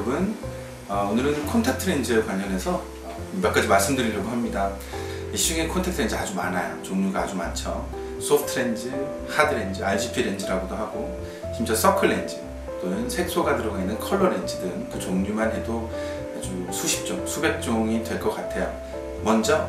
여러분, 오늘은 콘택트 렌즈에 관련해서 몇 가지 말씀드리려고 합니다. 이 시중에 콘택트 렌즈 아주 많아요. 종류가 아주 많죠. 소프트 렌즈, 하드 렌즈, RGB 렌즈라고도 하고, 심지어 서클 렌즈 또는 색소가 들어가 있는 컬러 렌즈 등 그 종류만 해도 아주 수십 종, 수백 종이 될 것 같아요. 먼저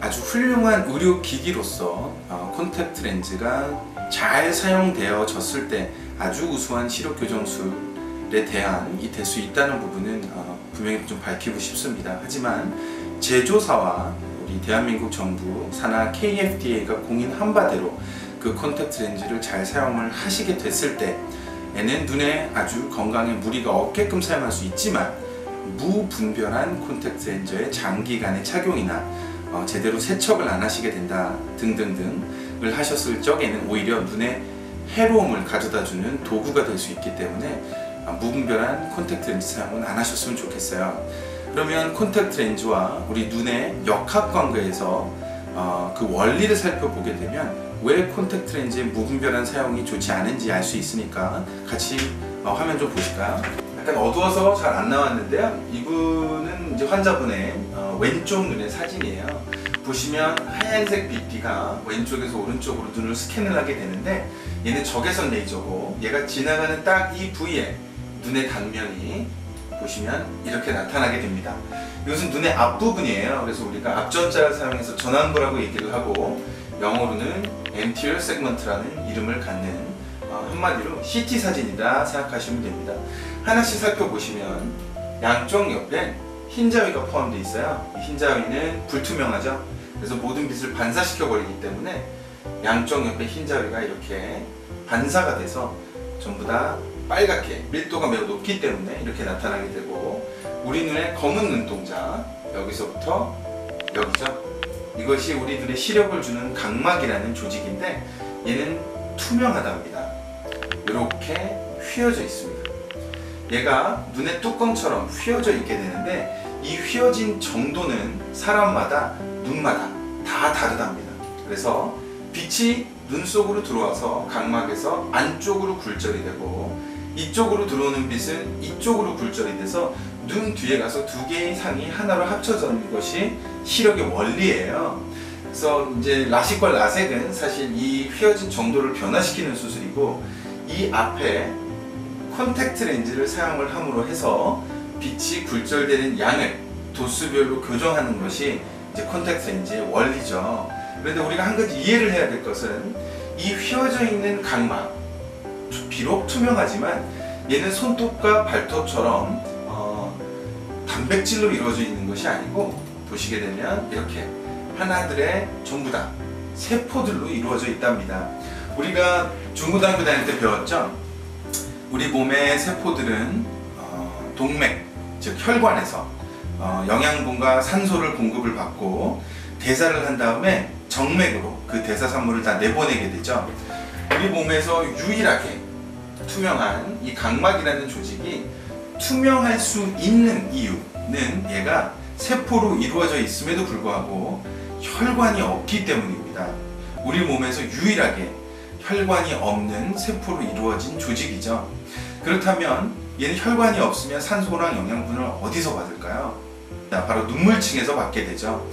아주 훌륭한 의료기기로서 콘택트 렌즈가 잘 사용되어졌을 때 아주 우수한 시력교정술에 대한 될 수 있다는 부분은 분명히 좀 밝히고 싶습니다. 하지만 제조사와 우리 대한민국 정부 산하 KFDA가 공인한 바대로 그 콘택트 렌즈를 잘 사용을 하시게 됐을 때에는 눈에 아주 건강에 무리가 없게끔 사용할 수 있지만, 무분별한 콘택트 렌즈의 장기간의 착용이나 제대로 세척을 안 하시게 된다 등등등을 하셨을 적에는 오히려 눈에 해로움을 가져다주는 도구가 될 수 있기 때문에 무분별한 콘택트 렌즈 사용은 안 하셨으면 좋겠어요. 그러면 콘택트 렌즈와 우리 눈의 역학관계에서 그 원리를 살펴보게 되면 왜 콘택트 렌즈의 무분별한 사용이 좋지 않은지 알 수 있으니까 같이 화면 좀 보실까요? 약간 어두워서 잘 안 나왔는데요, 이분은 이제 환자분의 왼쪽 눈의 사진이에요. 보시면 하얀색 빛비가 왼쪽에서 오른쪽으로 눈을 스캔을 하게 되는데, 얘는 적외선 레이저고 얘가 지나가는 딱 이 부위에 눈의 단면이 보시면 이렇게 나타나게 됩니다. 이것은 눈의 앞부분이에요. 그래서 우리가 앞전자를 사용해서 전완부라고 얘기를 하고, 영어로는 anterior segment라는 이름을 갖는 한마디로 CT 사진이다 생각하시면 됩니다. 하나씩 살펴보시면 양쪽 옆에 흰자위가 포함되어 있어요. 이 흰자위는 불투명하죠. 그래서 모든 빛을 반사시켜 버리기 때문에 양쪽 옆에 흰자위가 이렇게 반사가 돼서 전부 다 빨갛게, 밀도가 매우 높기 때문에 이렇게 나타나게 되고, 우리 눈의 검은 눈동자, 여기서부터 여기죠. 이것이 우리 눈에 시력을 주는 각막이라는 조직인데, 얘는 투명하답니다. 이렇게 휘어져 있습니다. 얘가 눈의 뚜껑처럼 휘어져 있게 되는데, 이 휘어진 정도는 사람마다 눈마다 다 다르답니다. 그래서 빛이 눈 속으로 들어와서 각막에서 안쪽으로 굴절이 되고, 이쪽으로 들어오는 빛은 이쪽으로 굴절이 돼서 눈 뒤에 가서 두 개의 상이 하나로 합쳐지는 것이 시력의 원리예요. 그래서 이제 라식과 라섹은 사실 이 휘어진 정도를 변화시키는 수술이고, 이 앞에 콘택트 렌즈를 사용을 함으로 해서 빛이 굴절되는 양을 도수별로 교정하는 것이 이제 콘택트 렌즈의 원리죠. 그런데 우리가 한 가지 이해를 해야 될 것은, 이 휘어져 있는 각막, 비록 투명하지만 얘는 손톱과 발톱처럼 단백질로 이루어져 있는 것이 아니고, 보시게 되면 이렇게 하나들의 전부 다 세포들로 이루어져 있답니다. 우리가 중고등학교 다닐 때 배웠죠? 우리 몸의 세포들은 동맥, 즉 혈관에서 영양분과 산소를 공급을 받고 대사를 한 다음에 정맥으로 그 대사산물을 다 내보내게 되죠. 우리 몸에서 유일하게 투명한 이 각막이라는 조직이 투명할 수 있는 이유는 얘가 세포로 이루어져 있음에도 불구하고 혈관이 없기 때문입니다. 우리 몸에서 유일하게 혈관이 없는 세포로 이루어진 조직이죠. 그렇다면 얘는 혈관이 없으면 산소랑 영양분을 어디서 받을까요? 바로 눈물층에서 받게 되죠.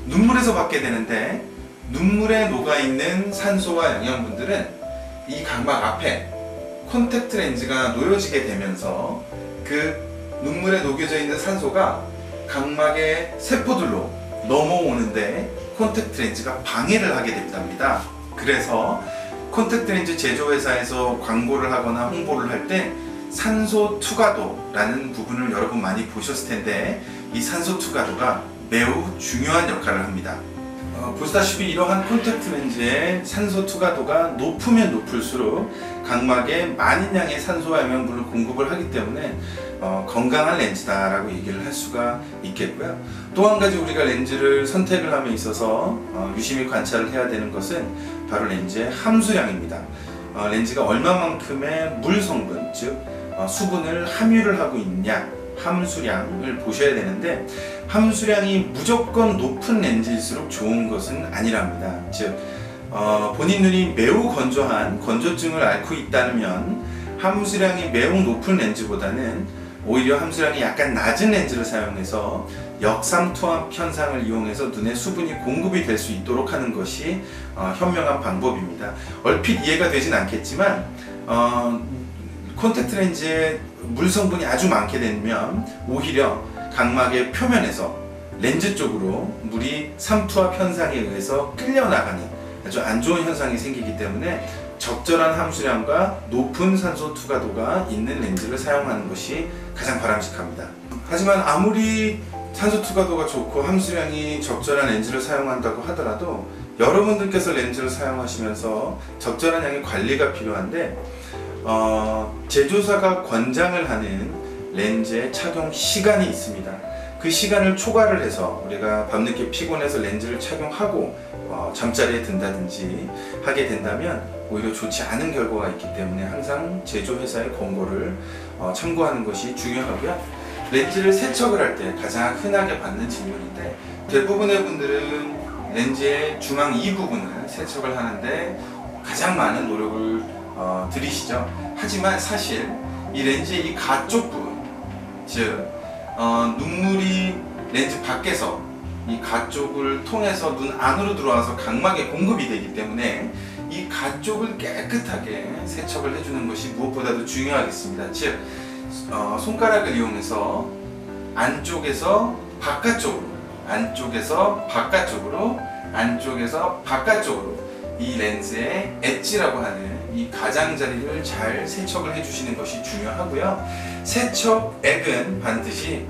눈물에서 받게 되는데, 눈물에 녹아있는 산소와 영양분들은 이 각막 앞에 콘택트 렌즈가 놓여지게 되면서 그 눈물에 녹여져 있는 산소가 각막의 세포들로 넘어오는데 콘택트 렌즈가 방해를 하게 됩니다. 그래서 콘택트 렌즈 제조회사에서 광고를 하거나 홍보를 할 때 산소 투과도라는 부분을 여러분 많이 보셨을 텐데, 이 산소 투과도가 매우 중요한 역할을 합니다. 보시다시피 이러한 콘택트 렌즈의 산소 투과도가 높으면 높을수록 각막에 많은 양의 산소와 영양분을 공급을 하기 때문에 건강한 렌즈다라고 얘기를 할 수가 있겠고요. 또 한 가지 우리가 렌즈를 선택을 함에 있어서 유심히 관찰을 해야 되는 것은 바로 렌즈의 함수량입니다. 렌즈가 얼마만큼의 물 성분, 즉 수분을 함유를 하고 있냐, 함수량을 보셔야 되는데, 함수량이 무조건 높은 렌즈일수록 좋은 것은 아니랍니다. 즉 본인 눈이 매우 건조한 건조증을 앓고 있다면 함수량이 매우 높은 렌즈보다는 오히려 함수량이 약간 낮은 렌즈를 사용해서 역삼투압 현상을 이용해서 눈에 수분이 공급이 될 수 있도록 하는 것이 현명한 방법입니다. 얼핏 이해가 되진 않겠지만 콘택트 렌즈에 물 성분이 아주 많게 되면 오히려 각막의 표면에서 렌즈 쪽으로 물이 삼투압 현상에 의해서 끌려나가는 아주 안 좋은 현상이 생기기 때문에 적절한 함수량과 높은 산소 투과도가 있는 렌즈를 사용하는 것이 가장 바람직합니다. 하지만 아무리 산소 투과도가 좋고 함수량이 적절한 렌즈를 사용한다고 하더라도 여러분들께서 렌즈를 사용하시면서 적절한 양의 관리가 필요한데 제조사가 권장을 하는 렌즈의 착용 시간이 있습니다. 그 시간을 초과를 해서 우리가 밤늦게 피곤해서 렌즈를 착용하고 잠자리에 든다든지 하게 된다면 오히려 좋지 않은 결과가 있기 때문에 항상 제조회사의 권고를 참고하는 것이 중요하고요. 렌즈를 세척을 할 때 가장 흔하게 받는 질문인데 대부분의 분들은 렌즈의 중앙 이 부분을 세척을 하는데 가장 많은 노력을 들이시죠. 하지만 사실 이 렌즈의 이 가쪽 부분, 즉 눈물이 렌즈 밖에서 이 가쪽을 통해서 눈 안으로 들어와서 각막에 공급이 되기 때문에 이 가쪽을 깨끗하게 세척을 해주는 것이 무엇보다도 중요하겠습니다. 즉 손가락을 이용해서 안쪽에서 바깥쪽으로, 안쪽에서 바깥쪽으로, 안쪽에서 바깥쪽으로 이 렌즈의 엣지라고 하는 이 가장자리를 잘 세척을 해주시는 것이 중요하고요. 세척액은 반드시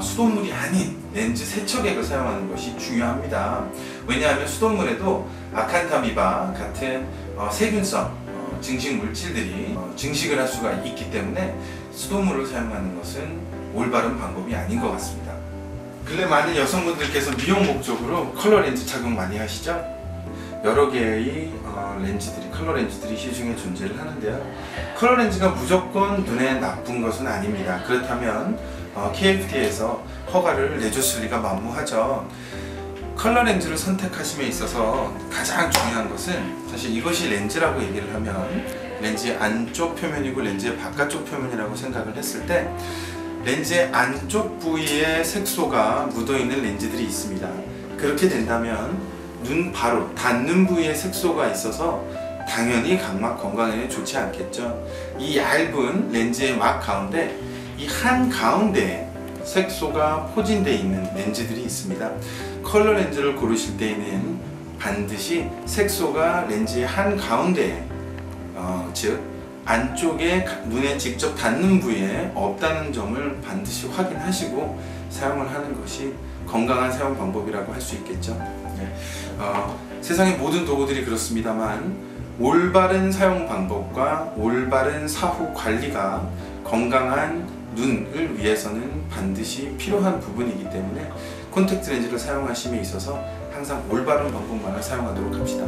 수돗물이 아닌 렌즈 세척액을 사용하는 것이 중요합니다. 왜냐하면 수돗물에도 아칸타미바 같은 세균성 증식 물질들이 증식을 할 수가 있기 때문에 수돗물을 사용하는 것은 올바른 방법이 아닌 것 같습니다. 근래 많은 여성분들께서 미용 목적으로 컬러 렌즈 착용 많이 하시죠? 여러 개의 렌즈들이, 컬러 렌즈들이 시중에 존재를 하는데요. 컬러 렌즈가 무조건 눈에 나쁜 것은 아닙니다. 그렇다면 KFD에서 허가를 내줬을 리가 만무하죠. 컬러 렌즈를 선택하심에 있어서 가장 중요한 것은 사실 이것이 렌즈라고 얘기를 하면 렌즈의 안쪽 표면이고 렌즈의 바깥쪽 표면이라고 생각을 했을 때 렌즈의 안쪽 부위에 색소가 묻어있는 렌즈들이 있습니다. 그렇게 된다면 눈 바로 닿는 부위에 색소가 있어서 당연히 각막 건강에는 좋지 않겠죠. 이 얇은 렌즈의 막 가운데 이 한 가운데에 색소가 포진되어 있는 렌즈들이 있습니다. 컬러 렌즈를 고르실 때에는 반드시 색소가 렌즈의 한 가운데에 즉 안쪽에 눈에 직접 닿는 부위에 없다는 점을 반드시 확인하시고 사용을 하는 것이 건강한 사용 방법이라고 할 수 있겠죠. 네. 세상의 모든 도구들이 그렇습니다만 올바른 사용 방법과 올바른 사후 관리가 건강한 눈을 위해서는 반드시 필요한 부분이기 때문에 콘택트 렌즈를 사용하심에 있어서 항상 올바른 방법만을 사용하도록 합시다.